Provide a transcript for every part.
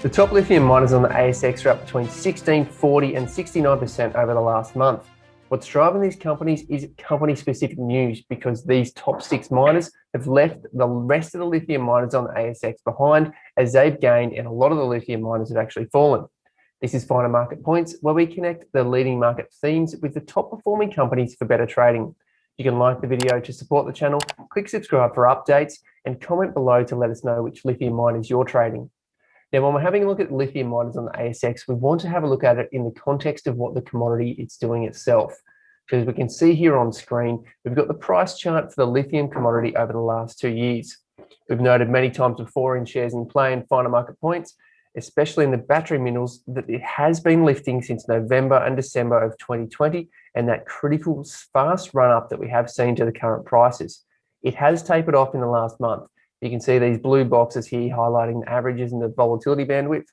The top lithium miners on the ASX are up between 16, 40 and 69% over the last month. What's driving these companies is company-specific news because these top 6 miners have left the rest of the lithium miners on the ASX behind as they've gained and a lot of the lithium miners have actually fallen. This is Finer Market Points, where we connect the leading market themes with the top performing companies for better trading. You can like the video to support the channel, click subscribe for updates and comment below to let us know which lithium miners you're trading. Now, when we're having a look at lithium miners on the ASX, we want to have a look at it in the context of what the commodity it's doing itself. Because we can see here on screen, we've got the price chart for the lithium commodity over the last 2 years. We've noted many times before in shares in play and Finer Market Points, especially in the battery minerals, that it has been lifting since November and December of 2020, and that critical fast run up that we have seen to the current prices. It has tapered off in the last month. You can see these blue boxes here highlighting the averages and the volatility bandwidth,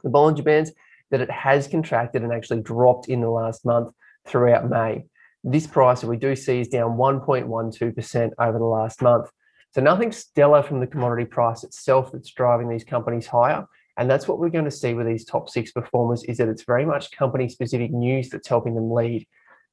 the Bollinger Bands, that it has contracted and actually dropped in the last month throughout May. This price that we do see is down 1.12% over the last month. So nothing stellar from the commodity price itself that's driving these companies higher. And that's what we're going to see with these top 6 performers, is that it's very much company-specific news that's helping them lead.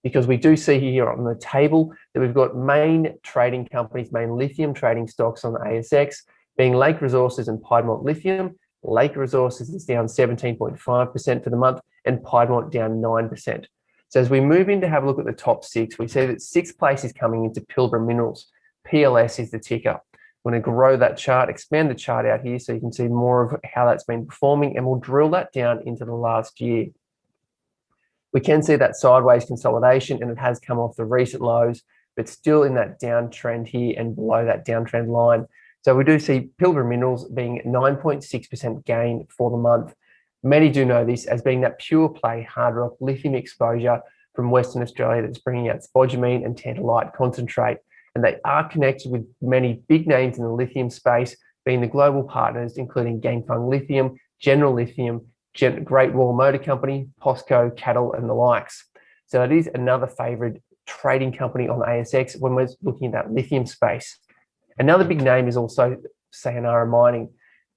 Because we do see here on the table that we've got main trading companies, main lithium trading stocks on the ASX, being Lake Resources and Piedmont Lithium. Lake Resources is down 17.5% for the month and Piedmont down 9%. So as we move in to have a look at the top 6, we see that 6th place is coming into Pilbara Minerals. PLS is the ticker. We're going to grow that chart, expand the chart out here so you can see more of how that's been performing, and we'll drill that down into the last year. We can see that sideways consolidation, and it has come off the recent lows, but still in that downtrend here and below that downtrend line. So we do see Pilbara Minerals being 9.6% gain for the month. Many do know this as being that pure play hard rock lithium exposure from Western Australia that's bringing out spodumene and tantalite concentrate. And they are connected with many big names in the lithium space, being the global partners, including Ganfeng Lithium, General Lithium, Great Wall Motor Company, POSCO, Cattle, and the likes. So it is another favoured trading company on the ASX when we're looking at that lithium space. Another big name is also Sayona Mining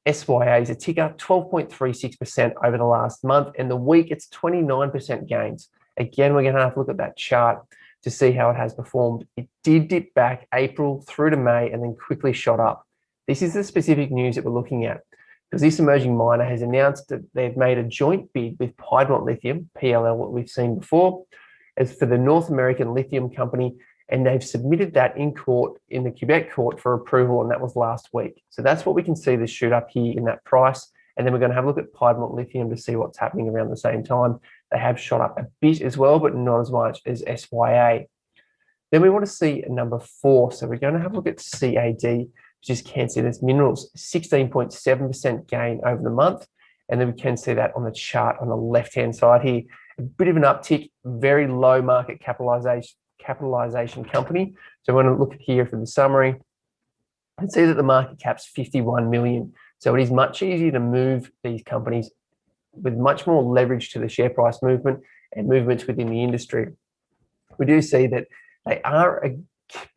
SYA is a ticker, 12.36% over the last month, and the week it's 29% gains. Again, we're going to have to look at that chart to see how it has performed. It did dip back April through to May and then quickly shot up. This is the specific news that we're looking at, because this emerging miner has announced that they've made a joint bid with Piedmont Lithium PLL, what we've seen before, as for the North American Lithium Company, and they've submitted that in court, in the Quebec court, for approval, and that was last week. So that's what we can see, this shoot up here in that price, and then we're going to have a look at Piedmont Lithium to see what's happening around the same time. They have shot up a bit as well, but not as much as SYA. Then we want to see number 4, so we're going to have a look at CAD, which is Caeneus Minerals, 16.7% gain over the month. And then we can see that on the chart on the left-hand side here. A bit of an uptick, very low market capitalization company. So we're going to look here for the summary and see that the market cap's 51 million. So it is much easier to move these companies with much more leverage to the share price movement and movements within the industry. We do see that they are a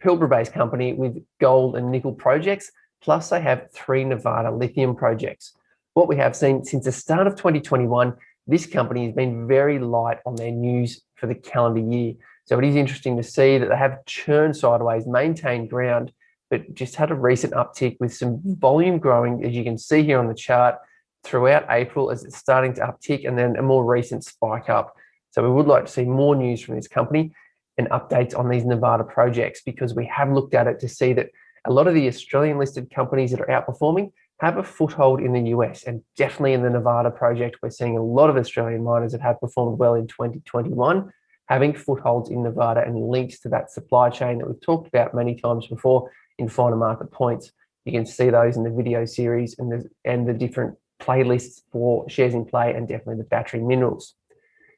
Pilbara-based company with gold and nickel projects, plus they have 3 Nevada lithium projects. What we have seen since the start of 2021, this company has been very light on their news for the calendar year. So it is interesting to see that they have churned sideways, maintained ground, but just had a recent uptick with some volume growing, as you can see here on the chart, throughout April as it's starting to uptick, and then a more recent spike up. So we would like to see more news from this company and updates on these Nevada projects, because we have looked at it to see that a lot of the Australian listed companies that are outperforming have a foothold in the US, and definitely in the Nevada project, we're seeing a lot of Australian miners that have performed well in 2021, having footholds in Nevada and links to that supply chain that we've talked about many times before in Finer Market Points. You can see those in the video series and the different playlists for shares in play, and definitely the battery minerals.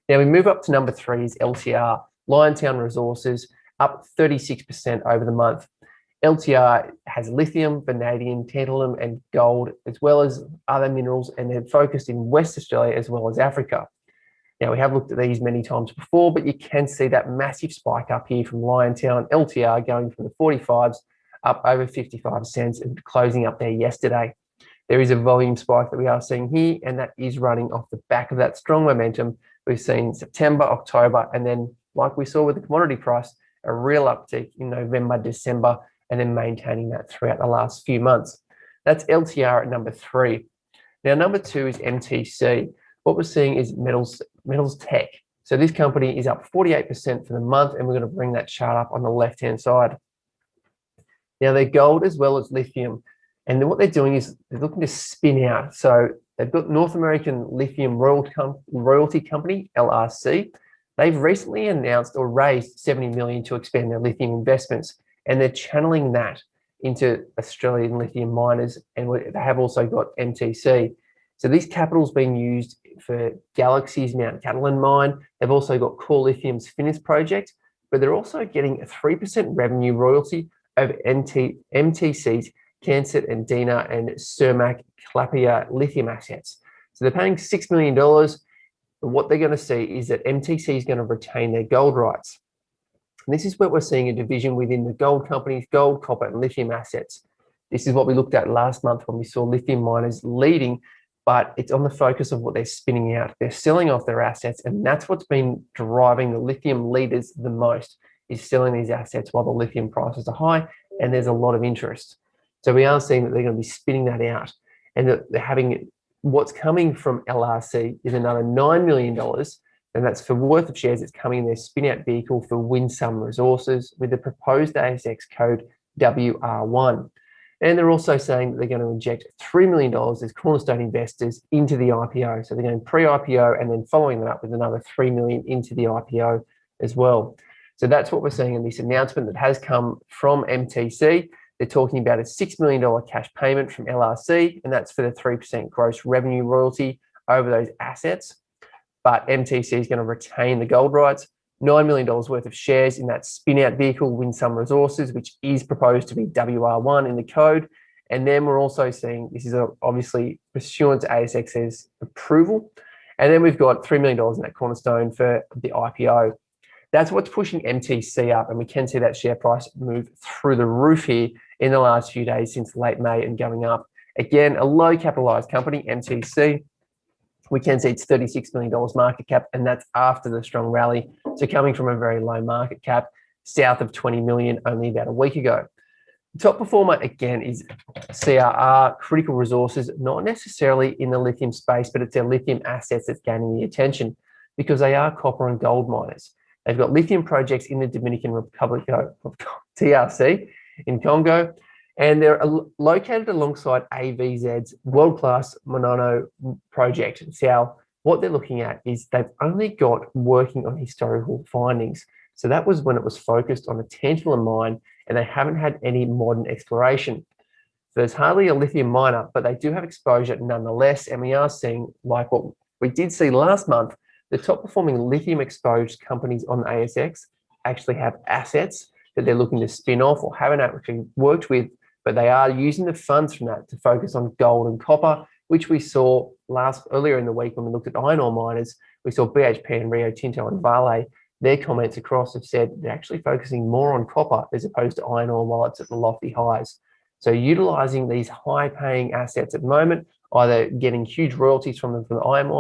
Now we move up to number 3 is LTR, Liontown Resources, up 36% over the month. LTR has lithium, vanadium, tantalum, and gold, as well as other minerals, and they're focused in West Australia as well as Africa. Now, we have looked at these many times before, but you can see that massive spike up here from Liontown LTR going from the 45s up over 55 cents and closing up there yesterday. There is a volume spike that we are seeing here, and that is running off the back of that strong momentum we've seen in September, October, and then, like we saw with the commodity price, a real uptick in November, December, and then maintaining that throughout the last few months. That's LTR at number 3. Now, number 2 is MTC. What we're seeing is Metalstech. So this company is up 48% for the month, and we're going to bring that chart up on the left-hand side. Now, they're gold as well as lithium. And then what they're doing is they're looking to spin out. So they've got North American Lithium Royalty Company, LRC. They've recently announced or raised $70 million to expand their lithium investments, and they're channeling that into Australian lithium miners, and they have also got MTC. So this capital's being used for Galaxy's Mount Catalin mine. They've also got Core Lithium's Finniss project, but they're also getting a 3% revenue royalty over MTC's Caeneus and Dina and Cermak Clapia lithium assets. So they're paying $6 million. But what they're going to see is that MTC is going to retain their gold rights. And this is where we're seeing a division within the gold companies, gold, copper, and lithium assets. This is what we looked at last month when we saw lithium miners leading, but it's on the focus of what they're spinning out. They're selling off their assets, and that's what's been driving the lithium leaders the most, is selling these assets while the lithium prices are high, and there's a lot of interest. So we are seeing that they're going to be spinning that out, and that they're having what's coming from LRC is another $9 million, and that's for worth of shares that's coming in their spin-out vehicle for Winsome Resources with the proposed ASX code WR1. And they're also saying that they're going to inject $3 million as cornerstone investors into the IPO. So they're going pre-IPO and then following that up with another $3 million into the IPO as well. So that's what we're seeing in this announcement that has come from MTC. They're talking about a $6 million cash payment from LRC, and that's for the 3% gross revenue royalty over those assets. But MTC is going to retain the gold rights, $9 million worth of shares in that spin-out vehicle, Winsome Resources, which is proposed to be WR1 in the code. And then we're also seeing, this is obviously pursuant to ASX's approval. And then we've got $3 million in that cornerstone for the IPO. That's what's pushing MTC up, and we can see that share price move through the roof here in the last few days since late May and going up. Again, a low capitalized company, MTC. We can see it's $36 million market cap, and that's after the strong rally. So coming from a very low market cap, south of 20 million only about a week ago. The top performer again is CRR Critical Resources, not necessarily in the lithium space, but it's their lithium assets that's gaining the attention because they are copper and gold miners. They've got lithium projects in the Dominican Republic, TRC, in Congo, and they're located alongside AVZ's world-class Monono project. So what they're looking at is they've only got working on historical findings. So that was when it was focused on a tantalum mine, and they haven't had any modern exploration. So there's hardly a lithium miner, but they do have exposure nonetheless, and we are seeing, like what we did see last month, the top performing lithium exposed companies on the ASX actually have assets that they're looking to spin off or haven't actually worked with, but they are using the funds from that to focus on gold and copper, which we saw earlier in the week when we looked at iron ore miners. We saw BHP and Rio Tinto and Vale. Their comments across have said they're actually focusing more on copper as opposed to iron ore while it's at the lofty highs. So utilizing these high paying assets at the moment, either getting huge royalties from the iron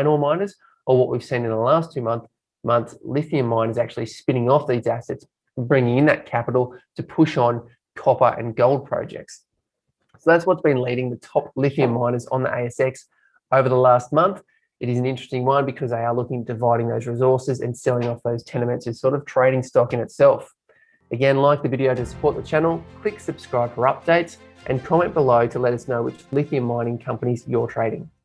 ore miners, or what we've seen in the last 2 months, lithium miners actually spinning off these assets, bringing in that capital to push on copper and gold projects. So that's what's been leading the top lithium miners on the ASX over the last month. It is an interesting one because they are looking at dividing those resources and selling off those tenements as sort of trading stock in itself. Again, like the video to support the channel, click subscribe for updates, and comment below to let us know which lithium mining companies you're trading.